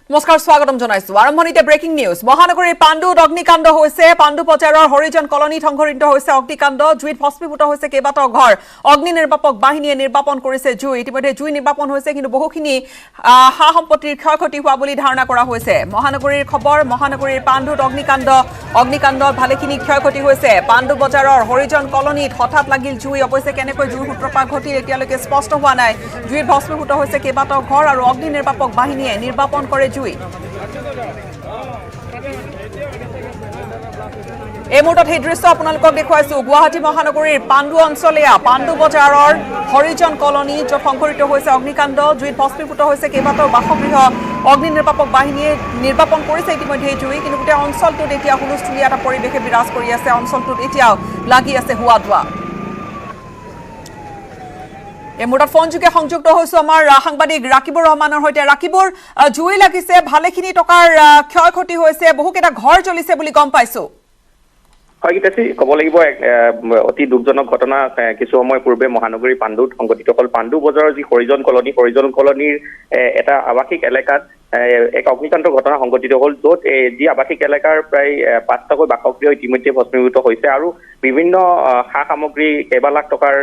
নমস্কাৰ স্বাগতম জনাইছো আৰম্ভণিতে ব্ৰেকিং নিউজ মহানগৰীৰ পাণ্ডুত অগ্নিকাণ্ড হৈছে পাণ্ডু বজাৰৰ হৰিজন কলনী সংঘটিত হৈছে অগ্নিকাণ্ড জুইত ভস্মীভূত হৈছে কেইবাটাও ঘৰ অগ্নি নিৰ্বাপক বাহিনীয়ে নিৰ্বাপন কৰিছে জুই ইতিমধ্যে জুই নিৰ্বাপন হৈছে কিন্তু বহুখিনি হা সম্পত্তিৰ ক্ষয়ক্ষতি হোৱা বুলি ধাৰণা কৰা হৈছে মহানগৰীৰ খবৰ মহানগৰীৰ পাণ্ডুত অগ্নিকাণ্ড ভালেখিনি ক্ষয়ক্ষতি হৈছে পাণ্ডু বজাৰৰ হৰিজন কলনীত হঠাৎ লাগিল জুই অৱশ্যে কেনেকৈ জুইৰ সূত্ৰপাত ঘটিল এতিয়ালৈকে স্পষ্ট হোৱা নাই জুইত ভস্মীভূত হৈছে কেইবাটাও ঘৰ আৰু অগ্নি নিৰ্বাপক বাহিনীয়ে নিৰ্বাপন কৰে জুই এই মুহূৰ্তত সেই দৃশ্য আপোনালোকক দেখুৱাইছো গুৱাহাটী মহানগৰীৰ পাণ্ডু অঞ্চলীয়া পাণ্ডু বজাৰৰ হৰিজন কলনী য'ত সংঘটিত হৈছে অগ্নিকাণ্ড জুইত ভস্মীভূত হৈছে কেইবাটাও বাসগৃহ অগ্নি নিৰ্বাপক বাহিনীয়ে নিৰ্বাপন কৰিছে ইতিমধ্যে জুই কিন্তু গোটেই অঞ্চলটোত এতিয়া হুলস্থুলীয়া এটা পৰিৱেশে বিৰাজ কৰি আছে অঞ্চলটোত এতিয়াও লাগি আছে হোৱা ধোৱা এই মুহূৰ্তত ফোনযোগে সংযুক্ত হৈছো আমাৰ সাংবাদিক ৰাকিবুৰ ৰহমানৰ সৈতে ৰাকিবুৰ জুই লাগিছে ভালেখিনি টকাৰ ক্ষয়ক্ষতি হৈছে বহুকেইটা ঘৰ জ্বলিছে বুলি গম পাইছো হয় গীতাশ্ৰী ক'ব লাগিব অতি দুখজনক ঘটনা কিছু সময় পূৰ্বে মহানগৰী পাণ্ডুত সংঘটিত হ'ল পাণ্ডু বজাৰৰ যি হৰিজন কলনীৰ এটা আৱাসিক এলেকাত এক অগ্নিকাণ্ড ঘটনা সংঘটিত হ'ল য'ত যি আৱাসিক এলেকাৰ প্ৰায় ৫টাকৈ বাসগৃহ ইতিমধ্যে ভস্মীভূত হৈছে আৰু বিভিন্ন সা সামগ্ৰী কেইবা লাখ টকাৰ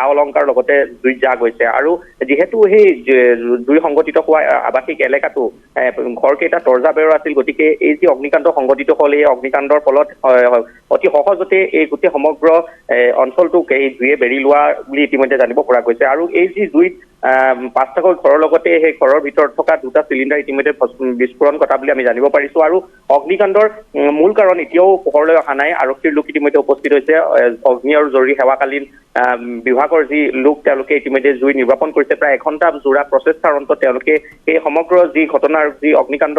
আ অলংকাৰ লগতে জুইত জাগ হৈছে আৰু যিহেতু সেই জুই সংঘটিত হোৱা আৱাসিক এলেকাটো ঘৰকেইটা তৰ্জা বেৰৰ আছিল গতিকে এই যি অগ্নিকাণ্ড সংঘটিত হ'ল এই অগ্নিকাণ্ডৰ ফলত অতি সহজতে এই গোটেই সমগ্ৰ অঞ্চলটোক এই জুয়ে বেৰি লোৱা বুলি ইতিমধ্যে জানিব পৰা গৈছে আৰু এই যি জুইত ৫টাকৈ ঘৰৰ লগতে সেই ঘৰৰ ভিতৰত থকা দুটা চিলিণ্ডাৰ ইতিমধ্যে বিস্ফোৰণ ঘটা বুলি আমি জানিব পাৰিছো আৰু অগ্নিকাণ্ডৰ মূল কাৰণ এতিয়াও পোহৰলৈ অহা নাই আৰক্ষীৰ লোক ইতিমধ্যে উপস্থিত হৈছে অগ্নি আৰু জৰুৰী সেৱাকালীন বিভাগৰ যি লোক তেওঁলোকে ইতিমধ্যে জুই নিৰ্বাপন কৰিছে প্ৰায় এঘণ্টা জোৰা প্ৰচেষ্টাৰ অন্তত তেওঁলোকে এই সমগ্ৰ যি ঘটনাৰ যি অগ্নিকাণ্ড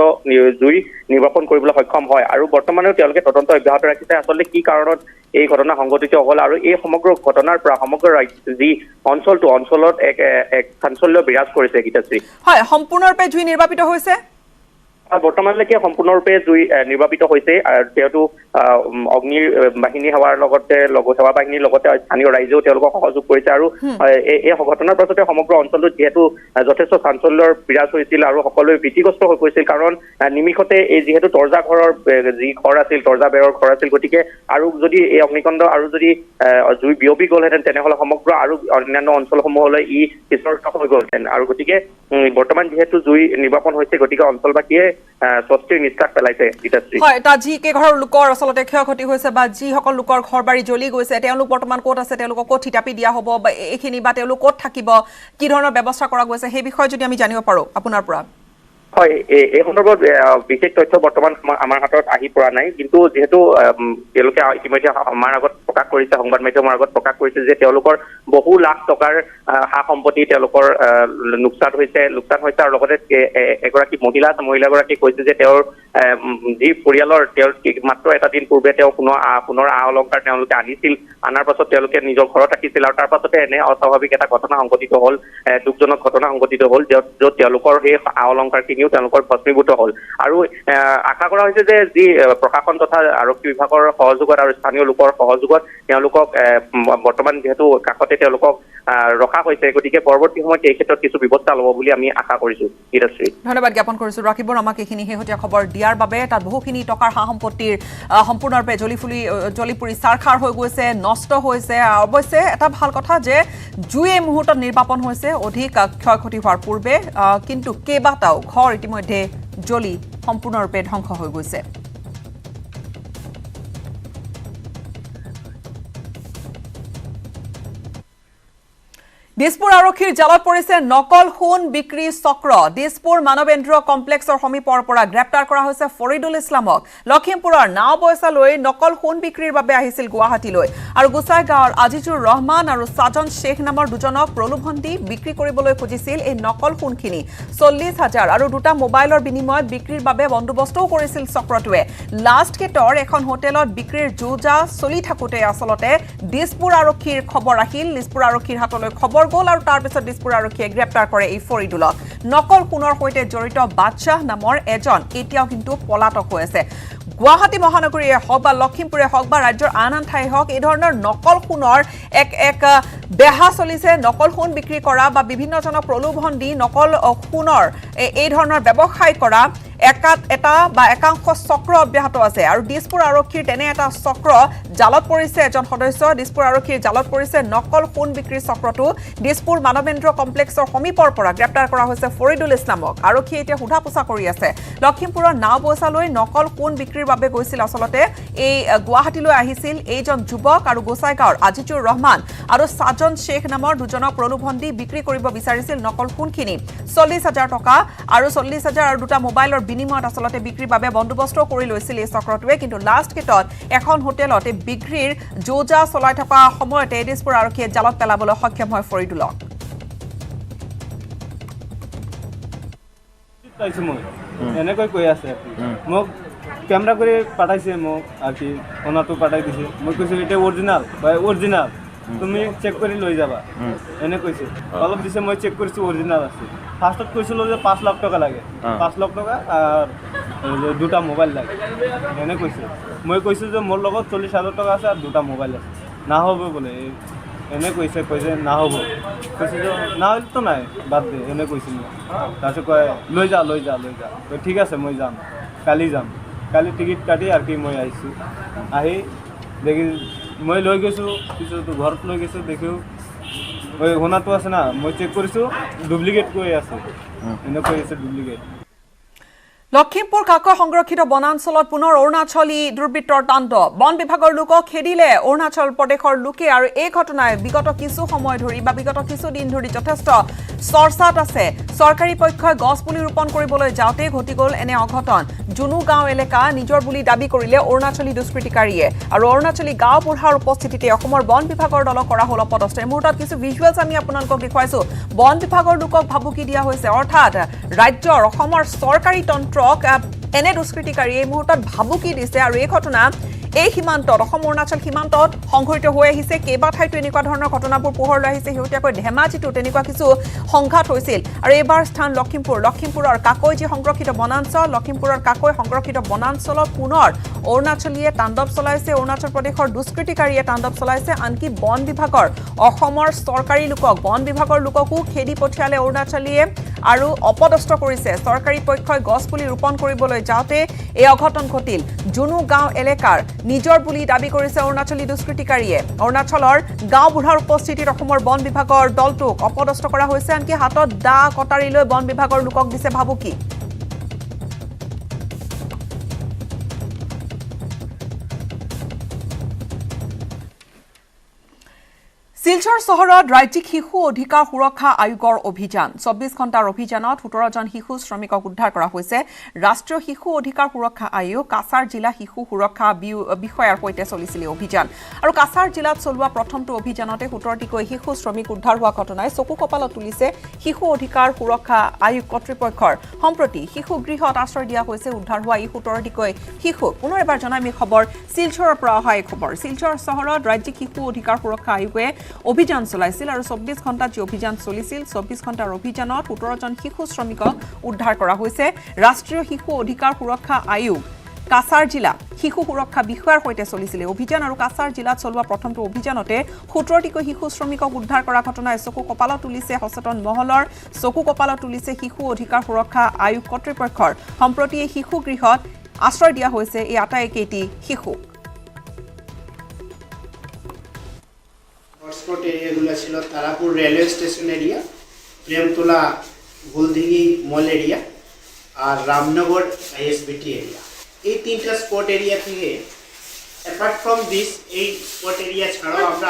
জুই নিৰ্বাপন কৰিবলৈ সক্ষম হয় আৰু বৰ্তমানেও তেওঁলোকে তদন্ত অব্যাহত ৰাখিছে আচলতে কি কাৰণত এই ঘটনা সংঘটিত হ'ল আৰু এই সমগ্ৰ ঘটনাৰ পৰা সমগ্ৰ যি অঞ্চলত এক চাঞ্চল্য বিৰাজ কৰিছে গীতাশ্ৰী হয় সম্পূৰ্ণৰূপে জুই নিৰ্বাপিত হৈছে বৰ্তমানলৈকে সম্পূৰ্ণৰূপে জুই নিৰ্বাপিত হৈছে যিহেতু অগ্নিৰ বাহিনী সেৱাৰ লগতে সেৱা বাহিনীৰ লগতে স্থানীয় ৰাইজেও তেওঁলোকক সহযোগ কৰিছে আৰু এই ঘটনাৰ পাছতে সমগ্ৰ অঞ্চলটোত যিহেতু যথেষ্ট চাঞ্চল্যৰ বিৰাজ হৈছিল আৰু সকলোৱে ভীতিগ্ৰস্ত হৈ পৰিছিল কাৰণ নিমিষতে এই যিহেতু তৰ্জা ঘৰৰ যি ঘৰ আছিল তৰ্জা বেৰৰ ঘৰ আছিল গতিকে আৰু যদি এই অগ্নিকাণ্ড আৰু যদি জুই বিয়পি গ'লহেঁতেন তেনেহ'লে সমগ্ৰ আৰু অন্যান্য অঞ্চলসমূহলৈ ই বিস্তাৰিত হৈ গ'লহেঁতেন আৰু গতিকে বৰ্তমান যিহেতু জুই নিৰ্বাপন হৈছে গতিকে অঞ্চলবাসীয়ে স্বস্তিৰ নিশ্বাস পেলাইছে গীতাশ্ৰী হয় তাত যি কেইঘৰৰ লোকৰ আচলতে ক্ষয়ক্ষতি হৈছে বা যিসকল লোকৰ ঘৰ বাৰী জ্বলি গৈছে তেওঁলোক বৰ্তমান ক'ত আছে তেওঁলোকক ক'ত থিতাপি দিয়া হ'ব বা এইখিনি বা তেওঁলোক ক'ত থাকিব কি ধৰণৰ ব্যৱস্থা কৰা গৈছে সেই বিষয়ে যদি আমি জানিব পাৰোঁ আপোনাৰ পৰা হয় এই সন্দৰ্ভত বিশেষ তথ্য বৰ্তমান আমাৰ হাতত আহি পৰা নাই কিন্তু যিহেতু তেওঁলোকে ইতিমধ্যে আমাৰ আগত প্ৰকাশ কৰিছে সংবাদ মাধ্যমৰ আগত প্ৰকাশ কৰিছে যে তেওঁলোকৰ বহু লাখ টকাৰ সা সম্পত্তি তেওঁলোকৰ লোকচান হৈছে আৰু লগতে এগৰাকী মহিলাগৰাকীয়ে কৈছে যে তেওঁৰ যি পৰিয়ালৰ তেওঁৰ মাত্ৰ এটা দিন পূৰ্বে তেওঁ পুনৰ আ অলংকাৰ তেওঁলোকে আনিছিল আনাৰ পাছত তেওঁলোকে নিজৰ ঘৰত ৰাখিছিল আৰু তাৰ পাছতে এনে অস্বাভাৱিক এটা ঘটনা সংঘটিত হ'ল দুখজনক ঘটনা সংঘটিত হ'ল য'ত তেওঁলোকৰ সেই আ অলংকাৰখিনিও তেওঁলোকৰ ভস্মীভূত হ'ল আৰু আশা কৰা হৈছে যে যি প্ৰশাসন তথা আৰক্ষী বিভাগৰ সহযোগত আৰু স্থানীয় লোকৰ সহযোগত তেওঁলোকক বৰ্তমান যিহেতু কাষতে তেওঁলোকক ৰখা হৈছে গতিকে পৰৱৰ্তী সময়ত এই ক্ষেত্ৰত কিছু ব্যৱস্থা ল'ব বুলি আমি আশা কৰিছো গীতাশ্ৰী ধন্যবাদ জ্ঞাপন কৰিছো ৰাকিবুৰ আমাক এইখিনি শেহতীয়া খবৰ দিয়াৰ বাবে তাত বহুখিনি টকাৰ সা সম্পত্তিৰ সম্পূৰ্ণৰূপে জ্বলি পুৰি চাৰখাৰ হৈ গৈছে নষ্ট হৈছে অৱশ্যে এটা ভাল কথা যে জুই এই মুহূৰ্তত নিৰ্বাপন হৈছে অধিক ক্ষয়ক্ষতি হোৱাৰ পূৰ্বে কিন্তু কেইবাটাও ঘৰ ইতিমধ্যে জ্বলি সম্পূৰ্ণৰূপে ধ্বংস হৈ গৈছে দিছপুৰ আৰক্ষীৰ জালত পৰিছে নকল সোণ বিক্ৰী চক্ৰ দিছপুৰ মানৱেন্দ্ৰ কমপ্লেক্সৰ সমীপৰ পৰা গ্ৰেপ্তাৰ কৰা হৈছে ফৰিদুল ইছলামক লখিমপুৰৰ নাও পইচা লৈ নকল সোণ বিক্ৰীৰ বাবে আহিছিল গুৱাহাটীলৈ আৰু গোসাই গাঁৱৰ আজিজুৰ ৰহমান আৰু সাজন শেখ নামৰ দুজনক প্ৰলোভন দি বিক্ৰী কৰিবলৈ খুজিছিল এই নকল সোণখিনি ৪০,০০০ আৰু দুটা মোবাইলৰ বিনিময়ত বিক্ৰীৰ বাবে বন্দোবস্তও কৰিছিল চক্ৰটোৱে লাষ্ট গেটৰ এখন হোটেলত বিক্ৰীৰ জোজা চলি থাকোঁতে আচলতে দিছপুৰ আৰক্ষীৰ খবৰ আহিল দিছপুৰ আৰক্ষীৰ হাতলৈ খবৰ গ'ল আৰু তাৰ পিছত দিছপুৰ আৰক্ষীয়ে গ্ৰেপ্তাৰ কৰে এই ফৰিদুলক নকল সোণৰ সৈতে জড়িত বাদশাহ নামৰ এজন এতিয়াও কিন্তু পলাতক হৈ আছে গুৱাহাটী মহানগৰীয়ে হওক বা লখিমপুৰে হওক বা ৰাজ্যৰ আন আন ঠাই হওক এই ধৰণৰ নকল সোণৰ এক বেহা চলিছে নকল সোণ বিক্ৰী কৰা বা বিভিন্নজনক প্ৰলোভন দি নকল সোণৰ এই ধৰণৰ ব্যৱসায় কৰা একাংশ চক্ৰ অব্যাহত আছে আৰু দিছপুৰ আৰক্ষীৰ তেনে এটা চক্ৰ জালত পৰিছে এজন সদস্য দিছপুৰ আৰক্ষীৰ জালত পৰিছে নকল সোণ বিক্ৰীৰ চক্ৰটো দিছপুৰ মানৱেন্দ্ৰ কমপ্লেক্সৰ সমীপৰ পৰা গ্ৰেপ্তাৰ কৰা হৈছে ফৰিদুল ইছলামক আৰক্ষীয়ে এতিয়া সোধা পোছা কৰি আছে লখিমপুৰৰ নাওবৈচালৈ নকল সোণ বিক্ৰীৰ বাবে গৈছিল আচলতে এই গুৱাহাটীলৈ আহিছিল এইজন যুৱক আৰু গোসাইগাঁৱৰ আজিজুৰ ৰহমান আৰু সাজন শেখ নামৰ দুজনক প্ৰলোভন দি বিক্ৰী কৰিব বিচাৰিছিল নকল সোণখিনি 40,000 টকা আৰু 40,000 আৰু দুটা মোবাইলৰ বিনিময়ত আচলতে বিক্ৰীৰ বাবে বন্দোবস্ত কৰি লৈছিল এই চক্ৰটোৱে কিন্তু লাষ্ট কেটত এখন হোটেলত এই বিক্ৰীৰ যোজা চলাই থকা সময়তে দিছপুৰ আৰক্ষীয়ে জালত পেলাবলৈ সক্ষম হয় ফৰিদুলক এনেকৈ কৈ আছে মোক কেমেৰা কৰি পাঠাইছে মোক আৰু কি সোণাটো পাঠাই দিছে মই কৈছোঁ এটা অৰিজিনাল বা অৰিজিনাল তুমি চেক কৰি লৈ যাবা এনে কৈছে অলপ দিছে মই চেক কৰিছোঁ অৰিজিনাল আছে ফাৰ্ষ্টত কৈছিলোঁ যে 5 লাখ টকা লাগে 5 লাখ টকা আৰু দুটা মোবাইল লাগে এনে কৈছে মই কৈছোঁ যে মোৰ লগত 40,000 টকা আছে আৰু দুটা মোবাইল আছে নহ'ব বোলে এনে কৈছে নহ'ব কৈছে যে নহ'লেতো নাই বাদ দে এনে কৈছিল তাৰপিছত কয় লৈ যা ঠিক আছে মই যাম কালি টিকেট কাটি আৰু কি মই আহিছোঁ আহি দেখি মই লৈ গৈছোঁ পিছত ঘৰত লৈ গৈছোঁ দেখিও ওই সোণাটো আছে না মই চেক কৰিছোঁ ডুপ্লিকেট কৈ আছে এনে কৈ আছে ডুপ্লিকেট লখিমপুৰ কাকয় সংৰক্ষিত বনাঞ্চলত পুনৰ অৰুণাচলী দুৰ্বৃত্তৰ তাণ্ডৱ বন বিভাগৰ লোকক খেদিলে অৰুণাচল প্ৰদেশৰ লোকে আৰু এই ঘটনাই বিগত কিছু সময় ধৰি বা বিগত কিছু দিন ধৰি যথেষ্ট চৰ্চাত আছে চৰকাৰী পক্ষই গছ পুলি ৰোপণ কৰিবলৈ যাওঁতে ঘটি গ'ল এনে অঘটন জুনু গাঁও এলেকা নিজৰ বুলি দাবী কৰিলে অৰুণাচলী দুষ্কৃতিকাৰীয়ে আৰু অৰুণাচলী গাঁও বুঢ়াৰ উপস্থিতিতে অসমৰ বন বিভাগৰ দলক কৰা হ'ল অপদস্থ এই মুহূৰ্তত কিছু ভিজুৱেলছ আমি আপোনালোকক দেখুৱাইছো বন বিভাগৰ লোকক ভাবুকি দিয়া হৈছে অৰ্থাৎ ৰাজ্যৰ অসমৰ চৰকাৰী তন্ত্ৰক এনে দুষ্কৃতিকাৰীয়ে এই মুহূৰ্তত ভাবুকি দিছে আৰু এই ঘটনা এই সীমান্তত অসম অৰুণাচল সীমান্তত সংঘটিত হৈ আহিছে কেইবাঠাইতো এনেকুৱা ধৰণৰ ঘটনাবোৰ পোহৰলৈ আহিছে শেহতীয়াকৈ ধেমাজিতো তেনেকুৱা কিছু সংঘাত হৈছিল আৰু এইবাৰ স্থান লখিমপুৰৰ কাকৈ যি সংৰক্ষিত বনাঞ্চল লখিমপুৰৰ কাকৈ সংৰক্ষিত বনাঞ্চলত পুনৰ অৰুণাচলীয়ে তাণ্ডৱ চলাইছে অৰুণাচল প্ৰদেশৰ দুষ্কৃতিকাৰীয়ে তাণ্ডৱ চলাইছে আনকি বন বিভাগৰ অসমৰ চৰকাৰী লোকক বন বিভাগৰ লোককো খেদি পঠিয়ালে অৰুণাচলীয়ে আৰু অপদস্থ কৰিছে চৰকাৰী পক্ষই গছ পুলি ৰোপণ কৰিবলৈ যাওঁতে এই অঘটন ঘটিল জুনু গাঁও এলেকাৰ নিজৰ বুলি দাবী কৰিছে অৰুণাচলী দুষ্কৃতিকাৰীয়ে অৰুণাচলৰ গাঁও বুঢ়াৰ উপস্থিতিত অসমৰ বন বিভাগৰ দলটোক অপদস্থ কৰা হৈছে আনকি হাতত দা কটাৰী লৈ বন বিভাগৰ লোকক দিছে ভাবুকি শিলচৰ চহৰত ৰাজ্যিক শিশু অধিকাৰ সুৰক্ষা আয়োগৰ অভিযান 24 ঘণ্টাৰ অভিযানত 17 জন শিশু শ্ৰমিকক উদ্ধাৰ কৰা হৈছে ৰাষ্ট্ৰীয় শিশু অধিকাৰ সুৰক্ষা আয়োগ কাছাৰ জিলা শিশু সুৰক্ষা বিষয়াৰ সৈতে চলিছিল অভিযান আৰু কাছাৰ জিলাত চলোৱা প্ৰথমটো অভিযানতে 17টিকৈ শিশু শ্ৰমিক উদ্ধাৰ হোৱা ঘটনাই চকু কপালত তুলিছে শিশু অধিকাৰ সুৰক্ষা আয়োগ কৰ্তৃপক্ষৰ সম্প্ৰতি শিশু গৃহত আশ্ৰয় দিয়া হৈছে উদ্ধাৰ হোৱা এই 17টিকৈ শিশু পুনৰ এবাৰ জনামি খবৰ শিলচৰৰ পৰা অহা এই খবৰ শিলচৰ চহৰত ৰাজ্যিক শিশু অধিকাৰ সুৰক্ষা আয়োগে অভিযান চলাইছিল আৰু 24 ঘণ্টাত যি অভিযান চলিছিল 24 ঘণ্টাৰ অভিযানত 17 জন শিশু শ্ৰমিকক উদ্ধাৰ কৰা হৈছে ৰাষ্ট্ৰীয় শিশু অধিকাৰ সুৰক্ষা আয়োগ কাছাৰ জিলা শিশু সুৰক্ষা বিষয়াৰ সৈতে চলিছিল অভিযান আৰু কাছাৰ জিলাত চলোৱা প্ৰথমটো অভিযানতে 17টিকৈ শিশু শ্ৰমিকক উদ্ধাৰ কৰা ঘটনাই চকু কপালত তুলিছে সচেতন মহলৰ চকু কপালত তুলিছে শিশু অধিকাৰ সুৰক্ষা আয়োগ কৰ্তৃপক্ষৰ সম্প্ৰতি এই শিশু গৃহত আশ্ৰয় দিয়া হৈছে এই আটাইকেইটি শিশু हॉटस्पॉट एरियागुलो ছিল Tarapur railway station area Premtala Guldighi mall area আর রামনগর আইএসবিটি এরিয়া এই তিনটা স্পট এরিয়া থেকে অ্যাপার্ট ফ্রম দিস এই স্পট এরিয়া ছাড়াও আমরা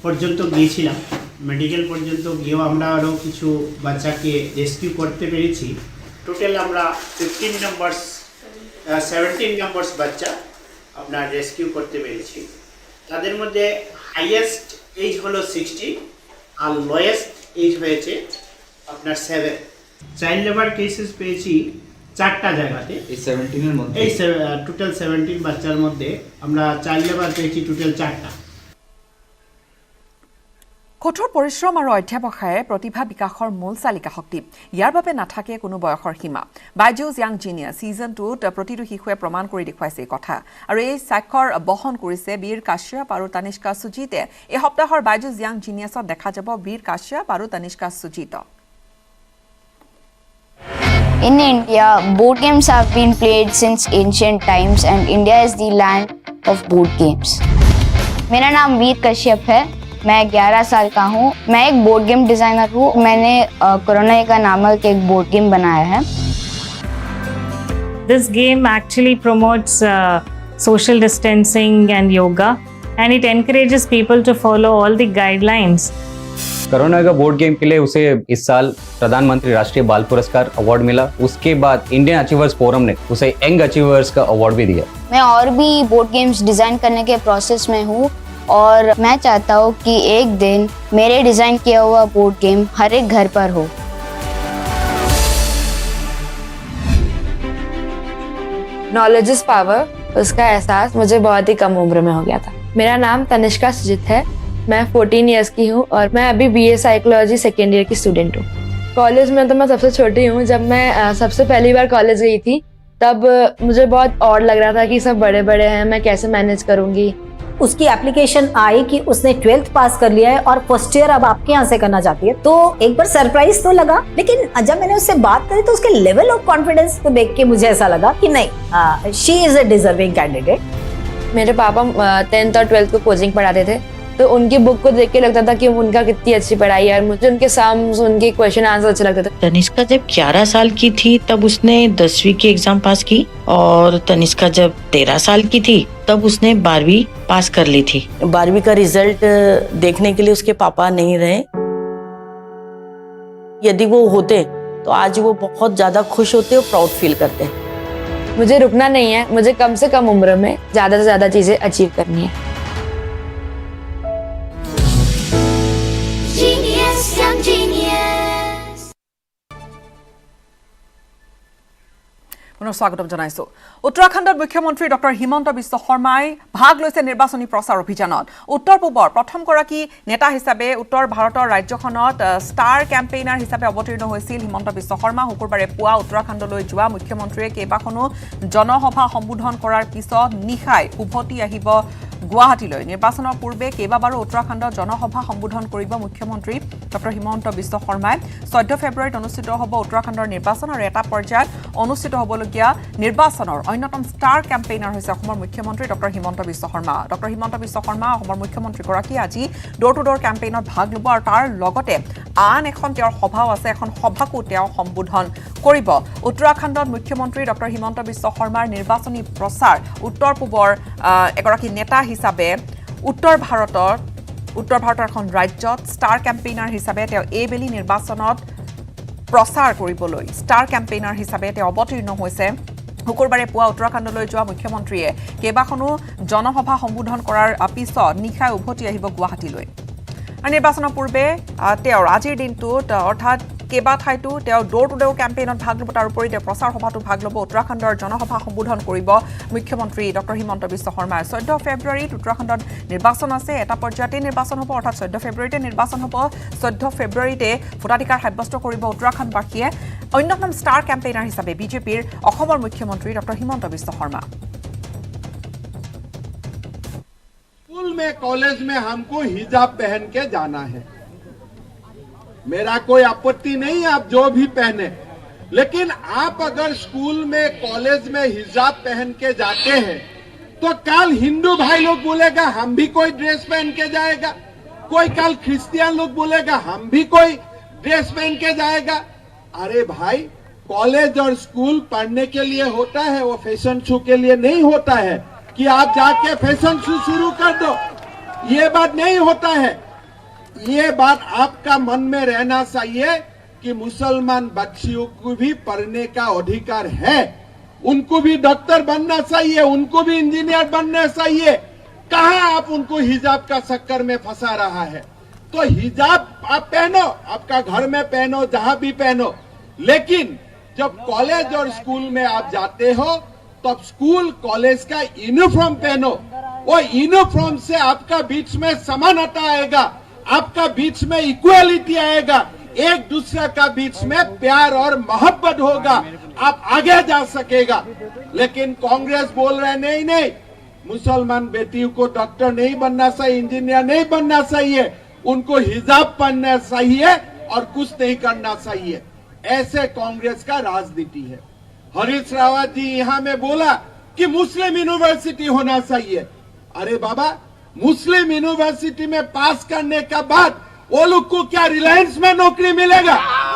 পর্যন্ত গিয়েছিলাম মেডিকেল পর্যন্ত গিয়েও আমরা আরও কিছু বাচ্চাকে রেস্কিউ করতে পেরেছি টোটাল আমরা 17 নাম্বারস বাচ্চা আপনার রেস্কিউ করতে পেরেছি তাদের মধ্যে হাইয়েস্ট এজ হলো 60 আর লোয়েস্ট এজ হয়েছে আপনার 7 চাইল্ড লেবার কেসেস পেয়েছি 4টা জায়গাতে এই 17 এর মধ্যে এই টোটাল 17 বাচ্চার মধ্যে আমরা চাইল্ড লেবার পেয়েছি টোটাল 4টা কঠোৰ পৰিশ্ৰম আৰু অধ্যাৱসায়ে প্ৰতিভা বিকাশৰ মূল চালিকা শক্তি ইয়াৰ বাবে নাথাকে কোনো বয়সৰ সীমা বাইজুছ য়াং জিনিয়াছ সিজন 2ত প্ৰতিটো শিশুৱে প্ৰমাণ কৰি দেখুৱাইছে এই কথা আৰু এই স্বাক্ষৰ বহন কৰিছে বীৰ কাশ্যপ আৰু তনিষ্কা সুজিতে এই সপ্তাহৰ বাইজুছ য়াং জিনিয়াছত দেখা যাব বীৰ কাশ্যপ আৰু তনিষ্কা Sujit In India, board games have been played since ancient times and India is the land of board games. मेरा नाम वीर कश्यप है मैं 11 साल का हूँ मैं एक बोर्ड गेम डिज़ाइनर हूँ मैंने कोरोना का नामक एक बोर्ड गेम बनाया है This game actually promotes social distancing and yoga and it encourages people to follow all the guidelines. Corona का बोर्ड गेम के लिए उसे इस साल प्रधानमंत्री राष्ट्रीय बाल पुरस्कार अवार्ड मिला उसके बाद इंडियन अचीवर्स फोरम ने उसे यंग अचीवर्स का अवार्ड भी दिया मैं और भी बोर्ड गेम्स डिज़ाइन करने के प्रोसेस में हूँ और मैं चाहता हूँ कि एक दिन मेरे डिज़ाइन किया हुआ बोर्ड गेम हर एक घर पर हो नॉलेज इज पावर उसका एहसास मुझे बहुत ही कम उम्र में हो गया था मेरा नाम तनिष्का सुजित है मैं 14 इयर्स की हूँ और मैं अभी BA साइकोलॉजी सेकेंड ईयर की स्टूडेंट हूँ कॉलेज में तो मैं सबसे छोटी हूँ जब मैं सबसे पहली बार कॉलेज गई थी तब मुझे बहुत ऑड लग रहा था कि सब बड़े बड़े हैं मैं कैसे मैनेज करूँगी उसकी एप्लीकेशन आई कि उसने 12th पास कर लिया है और फर्स्ट ईयर अब आपके यहाँ से करना चाहती है तो एक बार सरप्राइज तो लगा लेकिन जब मैंने उससे बात करी तो उसके लेवल ऑफ कॉन्फिडेंस को देख के मुझे ऐसा लगा कि नहीं she is a deserving candidate मेरे पापा 10th और 12th को कोचिंग पढ़ाते थे तो उनकी बुक को देख के लगता था कि उनका कितनी अच्छी पढ़ाई है और मुझे उनके सम्स उनके क्वेश्चन आंसर अच्छे लगते थे तनिष्का जब 11 साल की थी तब उसने 10वीं की एग्जाम पास की और तनिष्का जब 13 साल की थी तब उसने 12वीं पास कर ली थी 12वीं का रिजल्ट देखने के लिए उसके पापा नहीं रहे यदि वो होते तो आज वो बहुत ज्यादा खुश होते और प्राउड फील करते मुझे रुकना नहीं है मुझे कम से कम उम्र में ज्यादा से ज्यादा चीजें अचीव करनी है পুনৰ স্বাগতম জনাইছো উত্তৰাখণ্ডত মুখ্যমন্ত্ৰী ডক্টৰ হিমন্ত বিশ্ব শৰ্মাই ভাগ লৈছে নিৰ্বাচনী প্ৰচাৰ অভিযানত উত্তৰ পূবৰ প্ৰথমগৰাকী নেতা হিচাপে উত্তৰ ভাৰতৰ ৰাজ্যখনত ষ্টাৰ কেম্পেইনাৰ হিচাপে অৱতীৰ্ণ হৈছিল হিমন্ত বিশ্ব শৰ্মা শুকুৰবাৰে পুৱা উত্তৰাখণ্ডলৈ যোৱা মুখ্যমন্ত্ৰীয়ে কেইবাখনো জনসভা সম্বোধন কৰাৰ পিছত নিশাই উভতি আহিব গুৱাহাটীলৈ নিৰ্বাচনৰ পূৰ্বে কেইবাবাৰো উত্তৰাখণ্ডত জনসভা সম্বোধন কৰিব মুখ্যমন্ত্ৰী ডক্টৰ হিমন্ত বিশ্ব শৰ্মাই 14 ফেব্ৰুৱাৰীত অনুষ্ঠিত হ'ব উত্তৰাখণ্ডৰ নিৰ্বাচন আৰু এটা পৰ্যায়ত অনুষ্ঠিত হ'বলগীয়া নিৰ্বাচনৰ অন্যতম ষ্টাৰ কেম্পেইনাৰ হৈছে অসমৰ মুখ্যমন্ত্ৰী ডক্টৰ হিমন্ত বিশ্ব শৰ্মা ডক্টৰ হিমন্ত বিশ্ব শৰ্মা অসমৰ মুখ্যমন্ত্ৰীগৰাকী আজি ডোৰ টু ডোৰ কেম্পেইনত ভাগ ল'ব আৰু তাৰ লগতে আন এখন তেওঁৰ সভাও আছে এখন সভাকো তেওঁ সম্বোধন কৰিব উত্তৰাখণ্ডত মুখ্যমন্ত্ৰী ডক্টৰ হিমন্ত বিশ্ব শৰ্মাৰ নিৰ্বাচনী প্ৰচাৰ উত্তৰ পূবৰ এগৰাকী নেতা হিচাপে উত্তৰ ভাৰতৰ এখন ৰাজ্যত ষ্টাৰ কেম্পেইনাৰ হিচাপে তেওঁ এইবেলি নিৰ্বাচনত প্ৰচাৰ কৰিবলৈ ষ্টাৰ কেম্পেইনাৰ হিচাপে তেওঁ অৱতীৰ্ণ হৈছে শুকুৰবাৰে পুৱা উত্তৰাখণ্ডলৈ যোৱা মুখ্যমন্ত্ৰীয়ে কেইবাখনো জনসভা সম্বোধন কৰাৰ পিছত নিশাই উভতি আহিব গুৱাহাটীলৈ আৰু নিৰ্বাচনৰ পূৰ্বে তেওঁৰ আজিৰ দিনটোত অৰ্থাৎ কেইবা ঠাইতো তেওঁ ডোৰ টু ডোৰ কেম্পেইনত ভাগ ল'ব তাৰ উপৰি তেওঁ প্ৰচাৰ সভাতো ভাগ ল'ব উত্তৰাখণ্ডৰ জনসভা সম্বোধন কৰিব মুখ্যমন্ত্ৰী ডক্টৰ হিমন্ত বিশ্ব শৰ্মাই 14 ফেব্ৰুৱাৰীত উত্তৰাখণ্ডত নিৰ্বাচন আছে এটা পৰ্যায়তে নিৰ্বাচন হ'ব অৰ্থাৎ 14 ফেব্ৰুৱাৰীতে নিৰ্বাচন হ'ব 14 ফেব্ৰুৱাৰীতে ভোটাধিকাৰ সাব্যস্ত কৰিব উত্তৰাখণ্ডবাসীয়ে অন্যতম ষ্টাৰ কেম্পেইনাৰ হিচাপে বিজেপিৰ অসমৰ মুখ্যমন্ত্ৰী ডক্টৰ হিমন্ত বিশ্ব শৰ্মা स्कूल में कॉलेज में हमको हिजाब पहन के जाना है मेरा कोई आपत्ति नहीं आप जो भी पहने लेकिन आप अगर स्कूल में कॉलेज में हिजाब पहन के जाते हैं तो कल हिंदू भाई लोग बोलेगा हम भी कोई ड्रेस पहन के जाएगा कोई कल क्रिश्चियन लोग बोलेगा हम भी कोई ड्रेस पहन के जाएगा अरे भाई कॉलेज और स्कूल पढ़ने के लिए होता है वो फैशन शो के लिए नहीं होता है कि आप जाके फैशन शो शुरू कर दो ये बात नहीं होता है ये बात आपका मन में रहना चाहिए कि मुसलमान बच्चियों को भी पढ़ने का अधिकार है उनको भी डॉक्टर बनना चाहिए उनको भी इंजीनियर बनना चाहिए कहां आप उनको हिजाब का चक्कर में फंसा रहा है तो हिजाब आप पहनो आपका घर में पहनो जहां भी पहनो लेकिन जब कॉलेज और स्कूल में आप जाते हो तब स्कूल कॉलेज का यूनिफॉर्म पहनो वो यूनिफॉर्म से आपका बीच में समानता आएगा आपका बीच में इक्वालिटी आएगा, एक दूसरे का बीच में प्यार और मोहब्बत होगा, आप आगे जा सकेगा। लेकिन कांग्रेस बोल रहे नहीं नहीं, मुसलमान बेटियों को डॉक्टर नहीं बनना चाहिए, इंजीनियर नहीं बनना चाहिए, उनको हिजाब पहनना चाहिए और कुछ नहीं करना चाहिए। ऐसे कांग्रेस का राजनीति है। हरीश रावत जी यहाँ में बोला कि मुस्लिम यूनिवर्सिटी होना चाहिए। अरे बाबा, मुस्लिम यूनिवर्सिटी में पास करने के बाद वो लोग को क्या रिलायंस में नौकरी मिलेगा?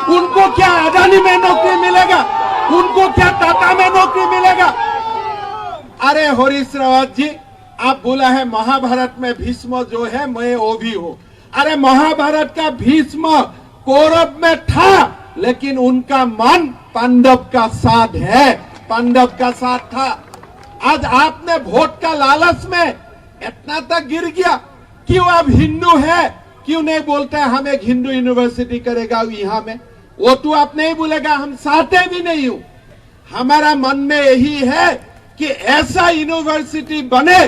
उनको क्या अदानी में नौकरी मिलेगा? उनको क्या टाटा में नौकरी मिलेगा? अरे हरीश रावत जी, आप बोला है महाभारत में भीष्म जो है मैं वो भी हूँ। अरे महाभारत का भीष्म कौरव में था, लेकिन उनका मन पांडव का साथ है, पांडव का साथ था। आज आपने वोट का लालच में इतना तक गिर गया। क्यों आप हिंदू है, क्यों नहीं बोलते हम एक हिंदू यूनिवर्सिटी करेगा यहाँ में? वो तो आप नहीं बोलेगा, हम चाहते भी नहीं हूँ। हमारा मन में यही है कि ऐसा यूनिवर्सिटी बने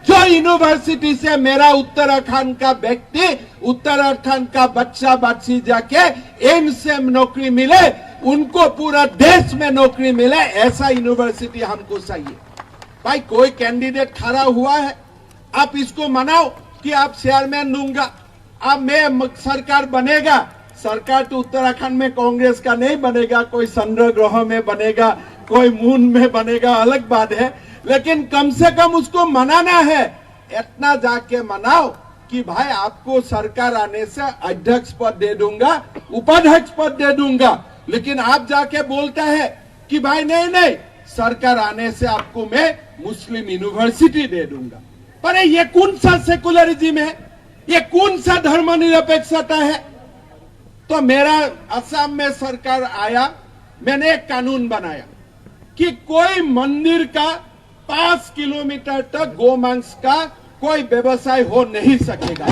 जो यूनिवर्सिटी से मेरा उत्तराखंड का व्यक्ति, उत्तराखंड का बच्चा बच्ची जाके एम्स से नौकरी मिले, उनको पूरा देश में नौकरी मिले, ऐसा यूनिवर्सिटी हमको चाहिए। भाई कोई कैंडिडेट खड़ा हुआ है, आप इसको मनाओ कि आप चेयरमैन दूंगा, अब मैं सरकार बनेगा। सरकार तो उत्तराखंड में कांग्रेस का नहीं बनेगा, कोई चंद्र ग्रह में बनेगा, कोई मून में बनेगा, अलग बात है। लेकिन कम से कम उसको मनाना है, इतना जाके मनाओ कि भाई आपको सरकार आने से अध्यक्ष पद दे दूंगा, उपाध्यक्ष पद दे दूंगा। लेकिन आप जाके बोलता है कि भाई नहीं नहीं, सरकार आने से आपको मैं मुस्लिम यूनिवर्सिटी दे दूंगा। पर ये कौन सा सेकुलरिज्म है? ये कौन सा धर्मनिरपेक्षता है? तो मेरा असम में सरकार आया, मैंने एक कानून बनाया कि कोई मंदिर का 5 किलोमीटर तक गोमांस का कोई व्यवसाय हो नहीं सकेगा।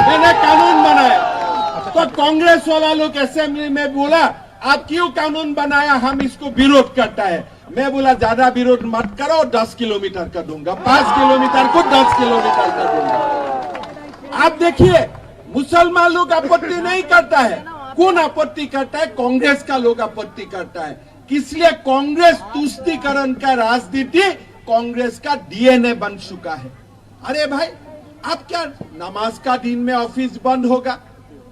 मैंने कानून बनाया। तो कांग्रेस वाला लोग असेंबली में बोला आप क्यों कानून बनाया, हम इसको विरोध करता है। मैं बोला ज्यादा विरोध मत करो, 10 किलोमीटर कर दूंगा, 5 किलोमीटर को 10 किलोमीटर कर दूंगा। आप देखिए, मुसलमान लोग आपत्ति नहीं करता है। कौन आपत्ति करता है? कांग्रेस का लोग आपत्ति करता है। इसलिए कांग्रेस तुष्टीकरण का राजनीति कांग्रेस का डीएनए बन चुका है। अरे भाई, आप क्या नमाज का दिन में ऑफिस बंद होगा?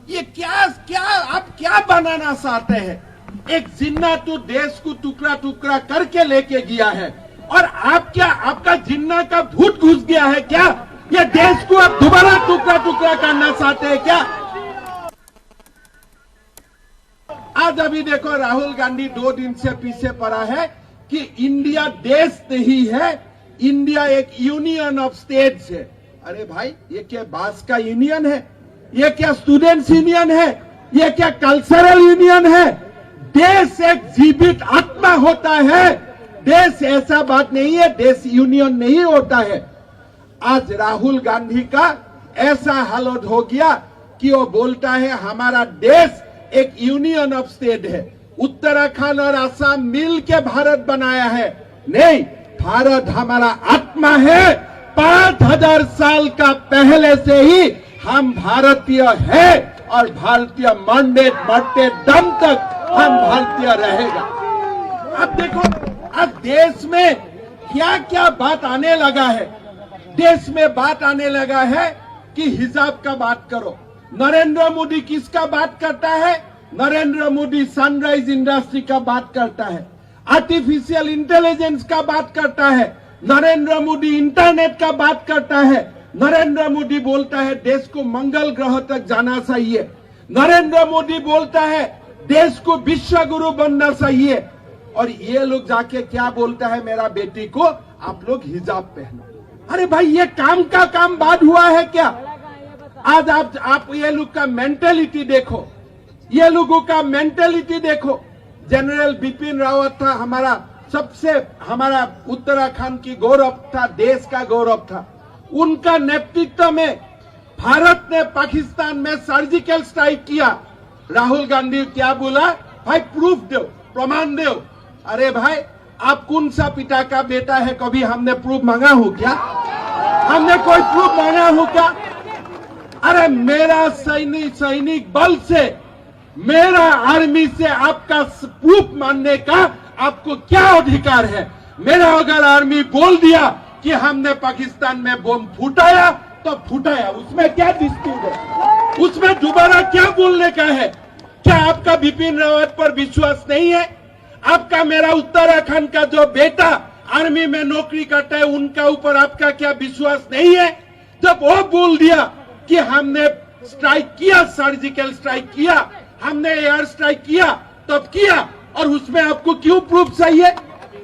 ये क्या आप क्या बनाना चाहते हैं? एक जिन्ना तो देश को टुकड़ा टुकड़ा करके लेके गया है, और आप क्या, आपका जिन्ना का भूत घुस गया है क्या? ये देश को आप दोबारा टुकड़ा टुकड़ा करना चाहते हैं क्या? आज अभी देखो, राहुल गांधी 2 दिन से पीछे पड़ा है कि इंडिया देश नहीं है, इंडिया एक यूनियन ऑफ स्टेट्स है। अरे भाई, ये क्या बास का यूनियन है? ये क्या स्टूडेंट्स यूनियन है? ये क्या कल्चरल यूनियन है? देश एक जीवित आत्मा होता है। देश ऐसा बात नहीं है, देश यूनियन नहीं होता है। आज राहुल गांधी का ऐसा हालत हो गया कि वो बोलता है हमारा देश एक यूनियन ऑफ स्टेट है, उत्तराखंड और असम मिल के भारत बनाया है। नहीं, भारत हमारा आत्मा है। 5000 साल का पहले से ही हम भारतीय है, और भारतीय मरते दम तक हम भारतीय रहेगा। अब देखो, अब देश में क्या क्या बात आने लगा है। देश में बात आने लगा है कि हिजाब का बात करो। नरेंद्र मोदी किसका बात करता है? नरेंद्र मोदी सनराइज इंडस्ट्री का बात करता है, आर्टिफिशियल इंटेलिजेंस का बात करता है, नरेंद्र मोदी इंटरनेट का बात करता है, नरेंद्र मोदी बोलता है देश को मंगल ग्रह तक जाना चाहिए, नरेंद्र मोदी बोलता है देश को विश्व गुरु बनना चाहिए। और ये लोग जाके क्या बोलता है मेरा बेटी को, आप लोग हिजाब पहनो। अरे भाई, ये काम का काम बात हुआ है क्या? आज आप ये लोग का मेंटेलिटी देखो, ये लोगों का मेंटेलिटी देखो। जनरल बिपिन रावत था हमारा उत्तराखंड की गौरव था, देश का गौरव था। उनका नेतृत्व में भारत ने पाकिस्तान में सर्जिकल स्ट्राइक किया। राहुल गांधी क्या बोला? भाई प्रूफ दो, प्रमाण दो। अरे भाई, आप कौन सा पिता का बेटा है? कभी हमने प्रूफ मांगा हो क्या? हमने कोई प्रूफ मांगा हो क्या? अरे मेरा सैनिक बल से, मेरा आर्मी से आपका प्रूफ मानने का आपको क्या अधिकार है? मेरा अगर आर्मी बोल दिया कि हमने पाकिस्तान में बम फूटाया तो फूटाया, उसमें क्या डिस्प्यूट है? उसमें दोबारा क्या बोलने का है? क्या आपका बिपिन रावत पर विश्वास नहीं है? आपका मेरा उत्तराखंड का जो बेटा आर्मी में नौकरी करता है उनका ऊपर आपका क्या विश्वास नहीं है? जब वो बोल दिया कि हमने स्ट्राइक किया, सर्जिकल स्ट्राइक किया, हमने एयर स्ट्राइक किया, तब किया, और उसमें आपको क्यों प्रूफ चाहिए?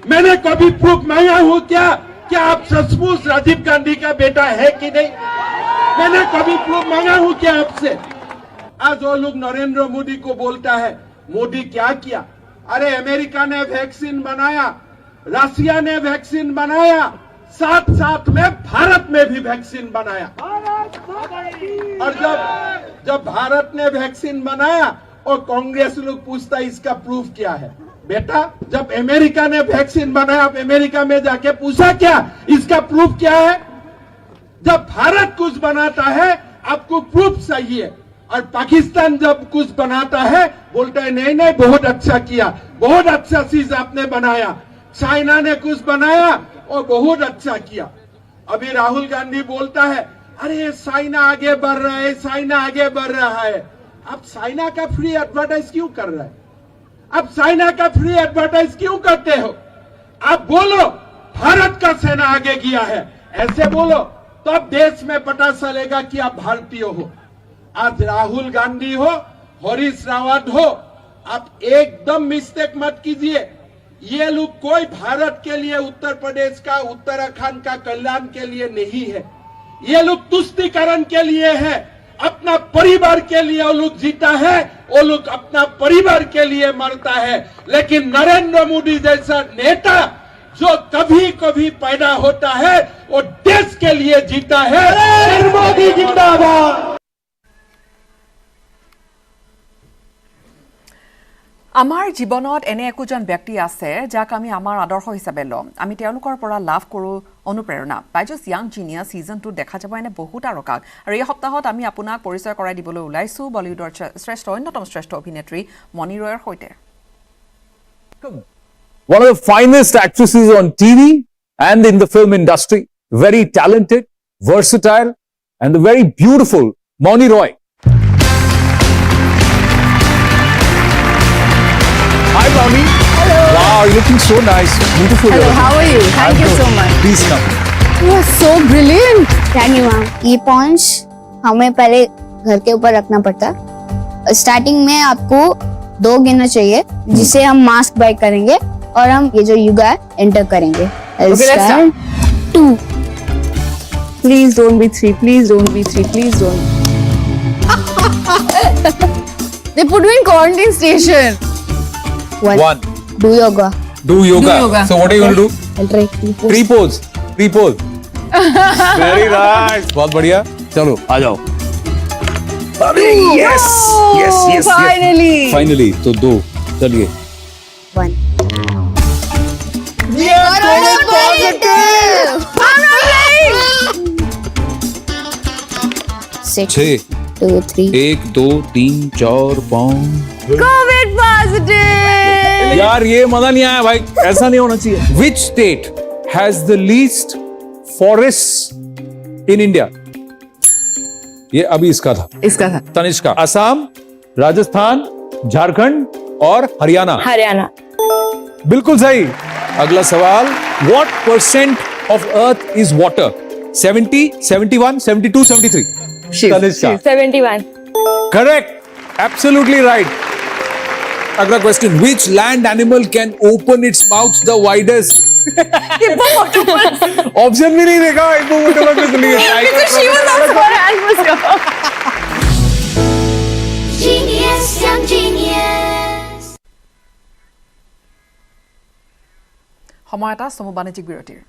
मैंने कभी प्रूफ मांगा हूं क्या? क्या आप सचमुच राजीव गांधी का बेटा है कि नहीं? मैंने कभी प्रूफ मांगा हूं क्या आपसे? आज वो लोग नरेंद्र मोदी को बोलता है, मोदी क्या किया? अरे अमेरिका ने वैक्सीन बनाया, रशिया ने वैक्सीन बनाया, साथ साथ में भारत में भी वैक्सीन बनाया। और जब भारत ने वैक्सीन बनाया और कांग्रेस लोग पूछता इसका प्रूफ क्या है? बेटा, जब अमेरिका ने वैक्सीन बनाया, आप अमेरिका में जाके पूछा क्या इसका प्रूफ क्या है? जब भारत कुछ बनाता है आपको प्रूफ चाहिए, और पाकिस्तान जब कुछ बनाता है बोलता है नहीं नहीं बहुत अच्छा किया, बहुत अच्छा चीज आपने बनाया। चाइना ने कुछ बनाया और बहुत अच्छा किया। अभी राहुल गांधी बोलता है अरे चाइना आगे बढ़ रहा है, चाइना आगे बढ़ रहा है। आप चाइना का फ्री एडवर्टाइज क्यों कर रहे हैं? आप चाइना का फ्री एडवर्टाइज क्यों करते हो? आप बोलो भारत का सेना आगे गया है, ऐसे बोलो तो अब देश में पता चलेगा कि आप भारतीय हो। आज राहुल गांधी हो, हरीश रावत हो, आप एकदम मिस्टेक मत कीजिए। ये लोग कोई भारत के लिए, उत्तर प्रदेश का, उत्तराखंड का कल्याण के लिए नहीं है। ये लोग तुष्टीकरण के लिए है, अपना परिवार के लिए वो लोग जीता है, वो लोग अपना परिवार के लिए मरता है। लेकिन नरेंद्र मोदी जैसा नेता जो कभी कभी पैदा होता है वो देश के लिए जीता है। मोदी जिंदाबाद। আমাৰ জীৱনত এনে একোজন ব্যক্তি আছে যাক আমি আমাৰ আদৰ্শ হিচাপে লম, আমি তেওঁলোকৰ পৰা লাভ কৰোঁ অনুপ্ৰেৰণা। বাইজুছ য়াং জিনিয়াছ ছিজন 2 দেখা যাব এনে বহুত তাৰকাক, আৰু এই সপ্তাহত আমি আপোনাক পৰিচয় কৰাই দিবলৈ ওলাইছোঁ বলিউডৰ অন্যতম শ্ৰেষ্ঠ অভিনেত্ৰী মণি ৰয়ৰ সৈতে। One of the finest actresses on TV and in the film industry, very talented, versatile, and the very beautiful Moni Roy. Hi, Moni. Hello. Wow, you're looking so nice. Beautiful. Hello, how are you? Thank you so much. Please come. You are so brilliant. Thank you, ma'am. ये points हमें पहले घर के ऊपर रखना पड़ता है। Starting में आपको 2 गिनना चाहिए, जिसे हम मास्क बाय करेंगे और हम ये जो युगा है एंटर करेंगे। Okay, let's start. 2. Please don't be 3. Please don't be 3. Please don't. They put me in quarantine station. 1. Do yoga. Do yoga. So what are you going to do? I'll try 3 Pre-pose. Pre-pose. Very nice. बहुत बढ़िया. चलो आ जाओ. अरे yes. Yes. Finally. तो 2. चलिए. 1. Corona positive. 6. 2, 3. 1 2 3 4 5. COVID positive. यार ये मजा नहीं आया भाई, ऐसा नहीं होना चाहिए। Which state has the least forests in India? ये अभी इसका था तनिष्का। असम, राजस्थान, झारखंड और हरियाणा। बिल्कुल सही। अगला सवाल, what % of earth is water? 70, 71, 72, 73? Tanishka 71. Correct. Absolutely right. अगला question, which land animal can open its mouth the widest? Option भी नहीं देखा। हिप्पोपोटामस के लिए সময় এটা চমু বাণিজ্যিক বিৰতিৰ।